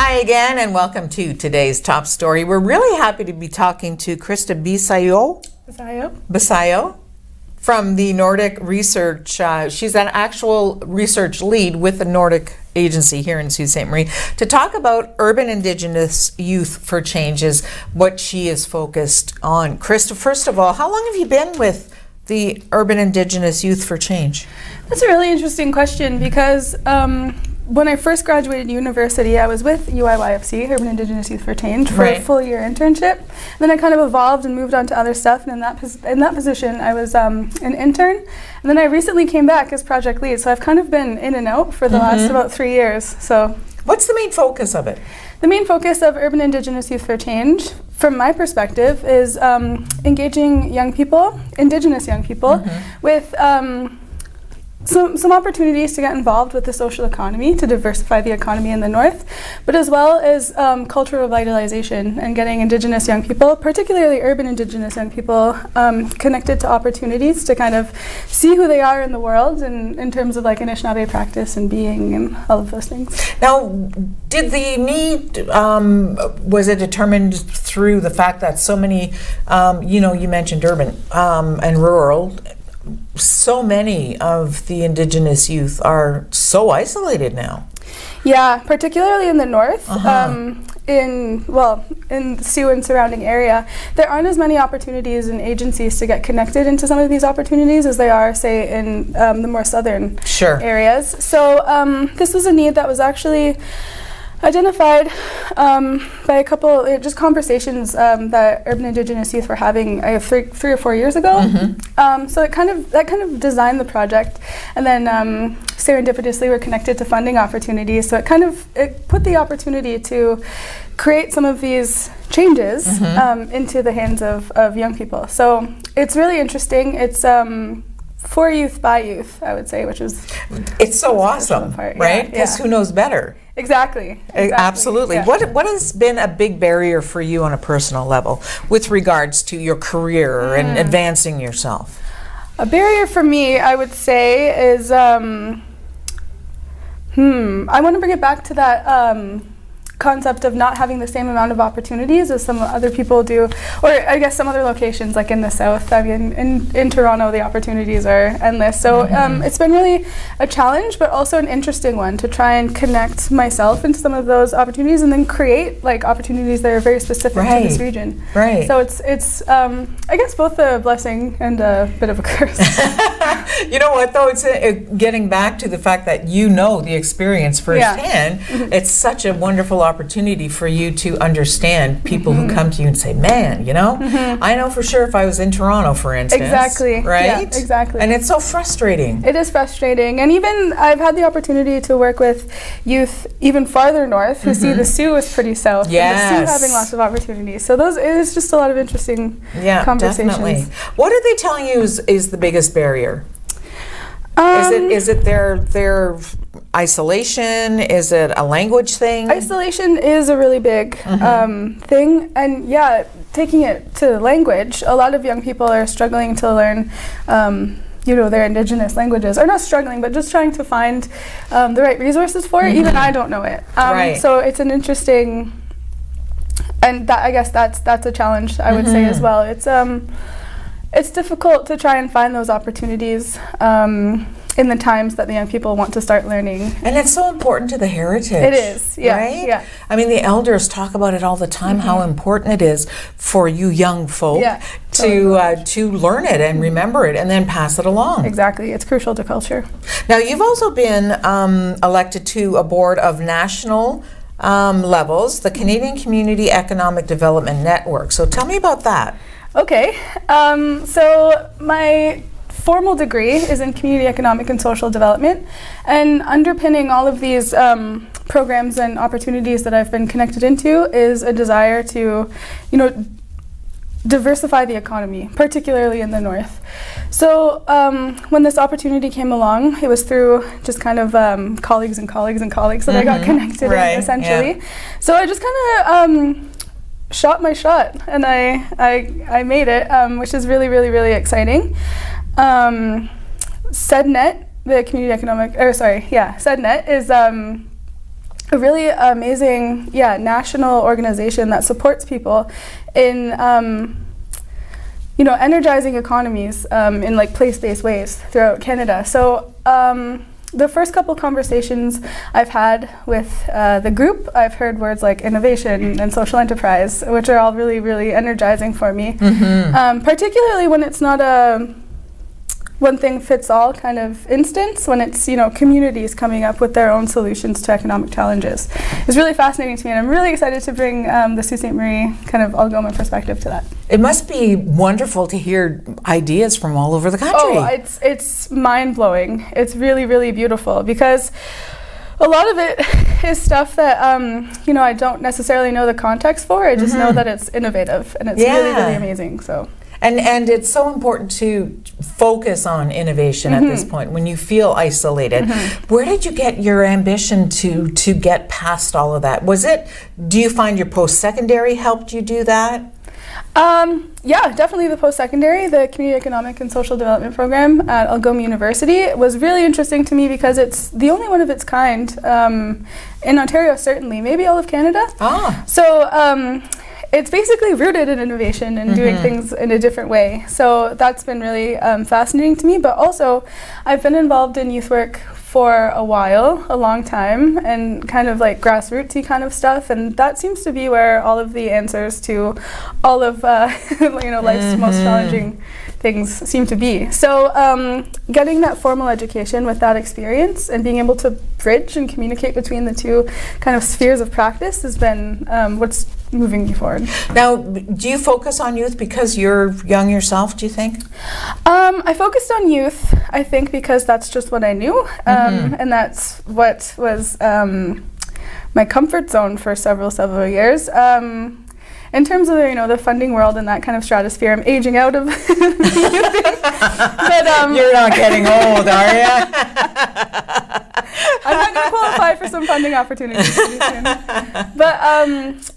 Hi again, and welcome to today's top story. We're really happy to be talking to Krista Bissiallon from the Nordik research. She's an actual research lead with the Nordik agency here in Sault Ste. Marie to talk about urban Indigenous youth for change is what she is focused on. Krista, first of all, how long have you been with the urban Indigenous Youth for Change? That's a really interesting question because when I first graduated university, I was with UIYFC, Urban Indigenous Youth for Change, for a full year internship. Then I kind of evolved and moved on to other stuff, and in that position, I was an intern. And then I recently came back as project lead, so I've kind of been in and out for the last about 3 years. So, what's the main focus of it? The main focus of Urban Indigenous Youth for Change, from my perspective, is engaging young people, Indigenous young people, with some opportunities to get involved with the social economy, to diversify the economy in the north, but as well as cultural revitalization and getting Indigenous young people, particularly urban Indigenous young people, connected to opportunities to kind of see who they are in the world and in terms of like Anishinaabe practice and being and all of those things. Now, did the need, was it determined through the fact that so many, you mentioned urban and rural, so many of the Indigenous youth are so isolated now? Yeah, particularly in the north, in the Sioux and surrounding area, there aren't as many opportunities and agencies to get connected into some of these opportunities as they are, say, in the more southern areas. So this was a need that was actually identified by a couple just conversations that urban Indigenous youth were having 3 or 4 years ago. So that kind of designed the project, and then serendipitously we're connected to funding opportunities. So it put the opportunity to create some of these changes into the hands of young people. So it's really interesting. It's for youth by youth, I would say, which is it's so awesome, right? Because who knows better? Exactly. Absolutely. Yeah. What has been a big barrier for you on a personal level with regards to your career and advancing yourself? A barrier for me, I would say, is I want to bring it back to that concept of not having the same amount of opportunities as some other people do, or I guess some other locations like in the south. I mean, in Toronto the opportunities are endless, so it's been really a challenge, but also an interesting one to try and connect myself into some of those opportunities and then create like opportunities that are very specific to this region. So it's I guess both a blessing and a bit of a curse. You know what though, it's getting back to the fact that the experience firsthand. It's such a wonderful opportunity for you to understand people who come to you and say, man, I know for sure if I was in Toronto, for instance. Exactly. Right? Yeah, exactly. And it's so frustrating. It is frustrating. And even I've had the opportunity to work with youth even farther north who see the Sioux as pretty south. Yes. And the Sioux having lots of opportunities. So it's just a lot of interesting conversations. Definitely. What are they telling you is the biggest barrier? Is it their isolation? Is it a language thing? Isolation is a really big thing, and taking it to language, a lot of young people are struggling to learn their Indigenous languages, or not struggling, but just trying to find the right resources for it. Even I don't know it. So it's an interesting, and I guess that's a challenge I would say as well. It's difficult to try and find those opportunities in the times that the young people want to start learning. And it's so important to the heritage. It is, right? Yeah. I mean, the elders talk about it all the time, how important it is for you young folk to learn it and remember it and then pass it along. Exactly, it's crucial to culture. Now, you've also been elected to a board of national levels, the Canadian Community Economic Development Network. So tell me about that. Okay, so my formal degree is in community economic and social development, and underpinning all of these programs and opportunities that I've been connected into is a desire to, diversify the economy, particularly in the north. So when this opportunity came along, it was through just kind of colleagues that I got connected in, essentially. So I just kind of shot my shot, and I made it, which is really, really, really exciting. SEDNet, the community economic, SEDNet is a really amazing, national organization that supports people in, energizing economies in like place-based ways throughout Canada. So the first couple conversations I've had with the group, I've heard words like innovation and social enterprise, which are all really, really energizing for me. Particularly when it's not a one thing fits all kind of instance, when it's, communities coming up with their own solutions to economic challenges. It's really fascinating to me, and I'm really excited to bring the Sault Ste. Marie kind of Algoma perspective to that. It must be wonderful to hear ideas from all over the country. Oh, it's mind-blowing. It's really, really beautiful, because a lot of it is stuff that, I don't necessarily know the context for. I just know that it's innovative, and it's really, really amazing. So. And it's so important to focus on innovation at this point when you feel isolated. Where did you get your ambition to get past all of that? Do you find your post-secondary helped you do that? Yeah, definitely the post-secondary, the Community Economic and Social Development program at Algoma University was really interesting to me because it's the only one of its kind in Ontario, certainly, maybe all of Canada. So it's basically rooted in innovation and doing things in a different way. So that's been really fascinating to me. But also, I've been involved in youth work for a while, a long time, and kind of like grassrootsy kind of stuff. And that seems to be where all of the answers to all of life's most challenging things seem to be. So getting that formal education with that experience and being able to bridge and communicate between the two kind of spheres of practice has been what's moving me forward. Now, do you focus on youth because you're young yourself, do you think? I focused on youth, I think, because that's just what I knew, and that's what was my comfort zone for several years. In terms of the funding world and that kind of stratosphere, I'm aging out of but, you're not getting old, are you? I'm not going to qualify for some funding opportunities pretty soon. But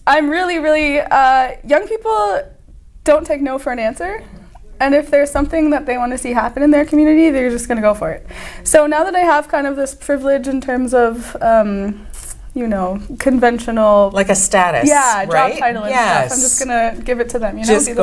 I'm really, really, young people don't take no for an answer. And if there's something that they want to see happen in their community, they're just going to go for it. So now that I have kind of this privilege in terms of conventional, like a status, job right? title and stuff. I'm just gonna give it to them. Just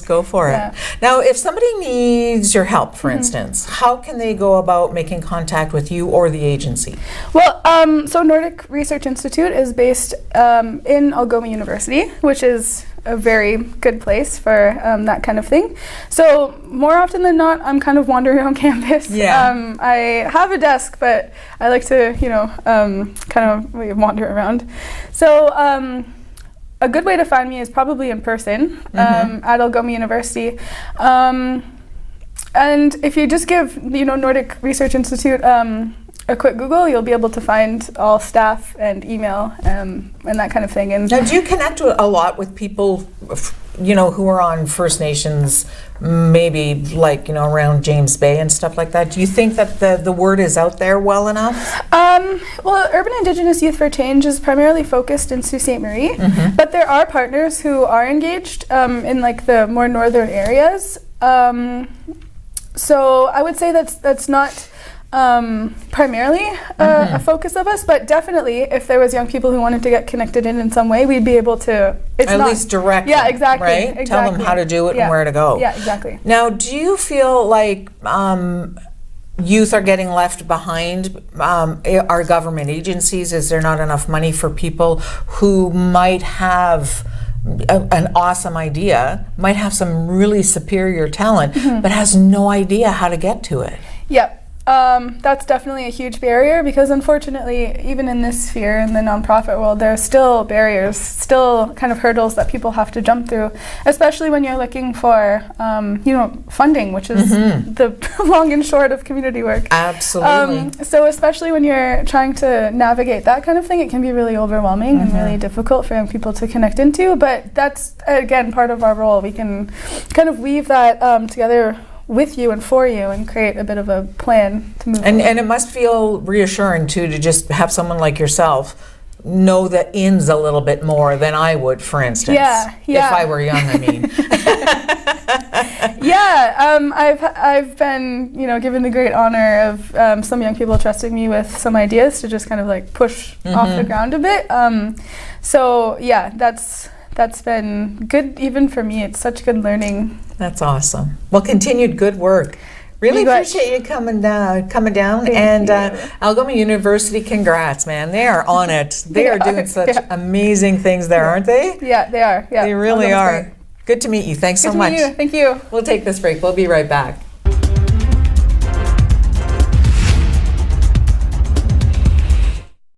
go for it. Now, if somebody needs your help, for instance, how can they go about making contact with you or the agency? Well, so Nordik Research Institute is based in Algoma University, which is a very good place for that kind of thing. So more often than not, I'm kind of wandering around campus. I have a desk, but I like to, kind of wander around. So a good way to find me is probably in person at Algoma University. And if you just give, Nordik Research Institute a quick Google, you'll be able to find all staff and email and that kind of thing. And now, do you connect a lot with people, who are on First Nations, maybe like, around James Bay and stuff like that? Do you think that the word is out there well enough? Well, Urban Indigenous Youth for Change is primarily focused in Sault Ste. Marie, but there are partners who are engaged in like the more northern areas. So I would say that's not primarily a focus of us, but definitely if there was young people who wanted to get connected in some way, we'd be able to at least direct them, exactly, right? Exactly. Tell them how to do it and where to go. Yeah, exactly. Now, do you feel like youth are getting left behind? Our government agencies, is there not enough money for people who might have an awesome idea, might have some really superior talent, but has no idea how to get to it? Yep. That's definitely a huge barrier because unfortunately, even in this sphere, in the nonprofit world, there are still barriers, still kind of hurdles that people have to jump through, especially when you're looking for, funding, which is the long and short of community work. Absolutely. So especially when you're trying to navigate that kind of thing, it can be really overwhelming and really difficult for young people to connect into, but that's, again, part of our role. We can kind of weave that together with you and for you and create a bit of a plan to move forward. And it must feel reassuring too to just have someone like yourself know the ins a little bit more than I would, for instance. Yeah. If I were young, I mean. Yeah, I've been, given the great honor of some young people trusting me with some ideas to just kind of like push off the ground a bit. So yeah, that's been good even for me. It's such good learning. That's awesome. Well, continued good work. Really appreciate you coming down. And Algoma University, congrats, man. They are on it. They are doing such amazing things there, aren't they? Yeah, they are. Yeah, They really Algoma's are. great. Good to meet you. Thanks so Good to much. meet you. Thank you. We'll take this break. We'll be right back.